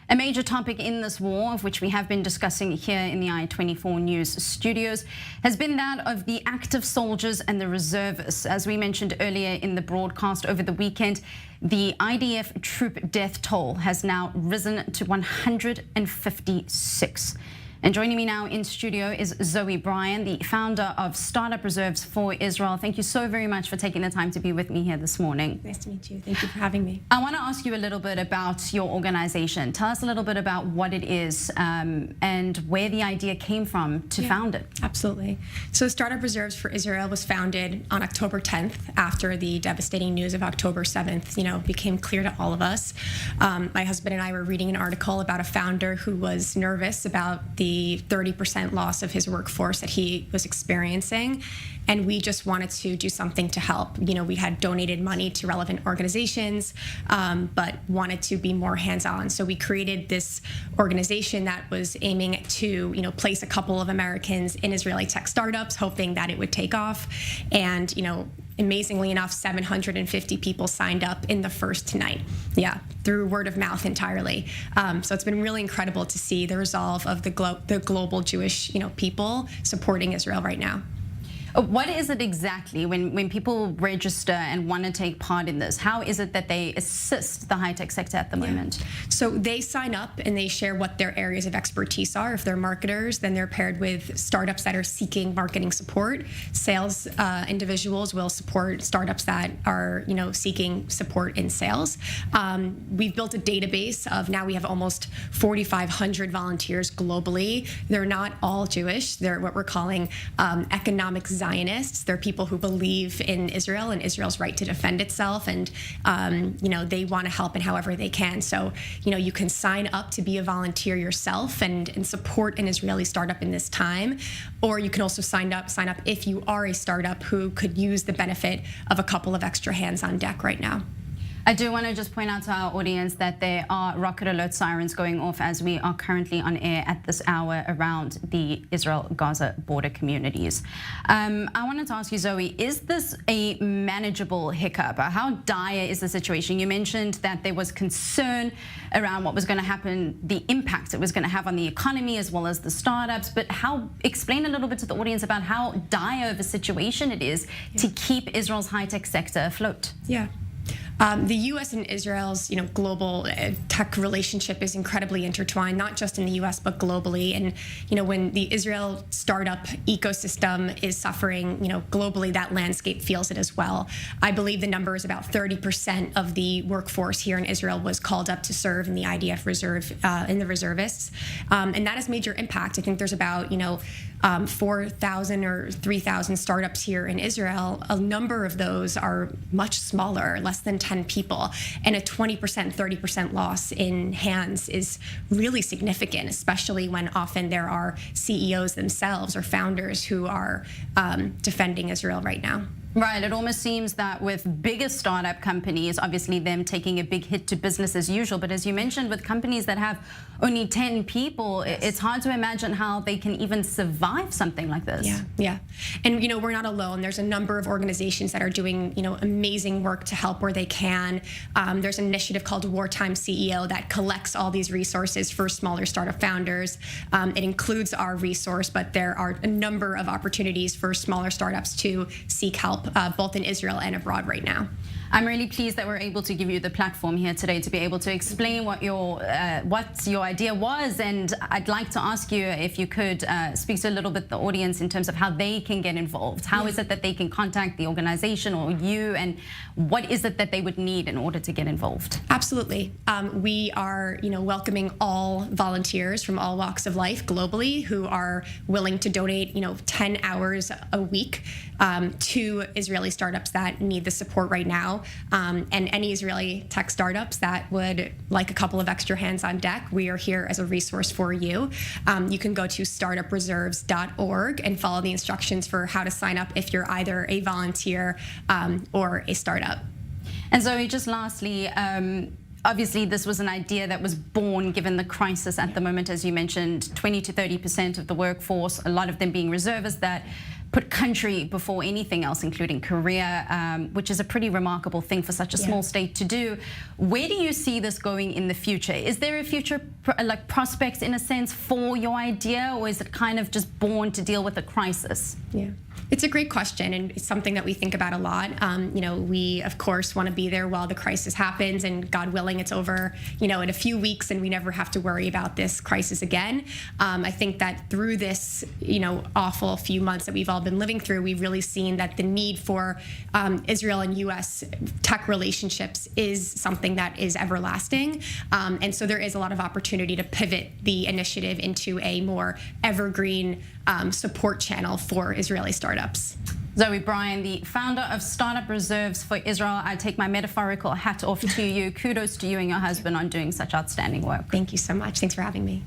A major topic in this war, of which we have been discussing here in the I-24 News studios, has been that of the active soldiers and the reservists. As we mentioned earlier in the broadcast over the weekend, the IDF troop death toll has now risen to 156. And joining me now in studio is Zoe Burian, the founder of Startup Reserves for Israel. Thank you so very much for taking the time to be with me here this morning. Nice to meet you. Thank you for having me. I want to ask you a little bit about your organization. Tell us a little bit about what it is and where the idea came from to found it. Absolutely. So Startup Reserves for Israel was founded on October 10th after the devastating news of October 7th, became clear to all of us. My husband and I were reading an article about a founder who was nervous about the 30% loss of his workforce that he was experiencing, and we just wanted to do something to help. We had donated money to relevant organizations, but wanted to be more hands-on. So we created this organization that was aiming to, place a couple of Americans in Israeli tech startups, hoping that it would take off. And, amazingly enough, 750 people signed up in the first night. Through word of mouth entirely. So it's been really incredible to see the resolve of the global Jewish, people supporting Israel right now. What is it exactly when people register and want to take part in this? How is it that they assist the high-tech sector at the moment? So they sign up and they share what their areas of expertise are. If they're marketers, then they're paired with startups that are seeking marketing support. Sales individuals will support startups that are, seeking support in sales. We've built a database of now we have almost 4,500 volunteers globally. They're not all Jewish. They're what we're calling economic Zionists. They're people who believe in Israel and Israel's right to defend itself, and they want to help in however they can. So you can sign up to be a volunteer yourself and support an Israeli startup in this time, or you can also sign up if you are a startup who could use the benefit of a couple of extra hands on deck right now. I do want to just point out to our audience that there are rocket alert sirens going off as we are currently on air at this hour around the Israel-Gaza border communities. I wanted to ask you, Zoe, is this a manageable hiccup? How dire is the situation? You mentioned that there was concern around what was going to happen, the impact it was going to have on the economy as well as the startups, but explain a little bit to the audience about how dire of a situation it is to keep Israel's high-tech sector afloat. The U.S. and Israel's, global tech relationship is incredibly intertwined, not just in the U.S. but globally. And when the Israel startup ecosystem is suffering, globally, that landscape feels it as well. I believe the number is about 30% of the workforce here in Israel was called up to serve in the IDF reserve, in the reservists, and that has major impact. I think there's about 4,000 or 3,000 startups here in Israel. A number of those are much smaller, less than 10 people, and a 20%, 30% loss in hands is really significant, especially when often there are CEOs themselves or founders who are defending Israel right now. Right, it almost seems that with bigger startup companies, obviously them taking a big hit to business as usual, but as you mentioned, with companies that have only 10 people, it's hard to imagine how they can even survive something like this. Yeah. And we're not alone. There's a number of organizations that are doing amazing work to help where they can. There's an initiative called Wartime CEO that collects all these resources for smaller startup founders. It includes our resource, but there are a number of opportunities for smaller startups to seek help, both in Israel and abroad right now. I'm really pleased that we're able to give you the platform here today to be able to explain what your idea was, and I'd like to ask you if you could speak to a little bit the audience in terms of how they can get involved. How is it that they can contact the organization or you, and what is it that they would need in order to get involved? Absolutely. We are welcoming all volunteers from all walks of life globally who are willing to donate 10 hours a week to Israeli startups that need the support right now. And any Israeli tech startups that would like a couple of extra hands on deck, we are here as a resource for you. You can go to startupreserves.org and follow the instructions for how to sign up if you're either a volunteer or a startup. And Zoe, just lastly, obviously this was an idea that was born given the crisis at the moment, as you mentioned, 20 to 30% of the workforce, a lot of them being reservists that put country before anything else, including career, which is a pretty remarkable thing for such a small state to do. Where do you see this going in the future? Is there a future prospects in a sense for your idea, or is it kind of just born to deal with a crisis? Yeah. It's a great question, and it's something that we think about a lot. We, of course, want to be there while the crisis happens, and God willing, it's over, in a few weeks, and we never have to worry about this crisis again. I think that through this, awful few months that we've all been living through, we've really seen that the need for Israel and U.S. tech relationships is something that is everlasting. And so there is a lot of opportunity to pivot the initiative into a more evergreen support channel for Israeli startups. Zoe Burian, the founder of Startup Reserves for Israel. I take my metaphorical hat off to you. Kudos to you and your husband on doing such outstanding work. Thank you so much. Thanks for having me.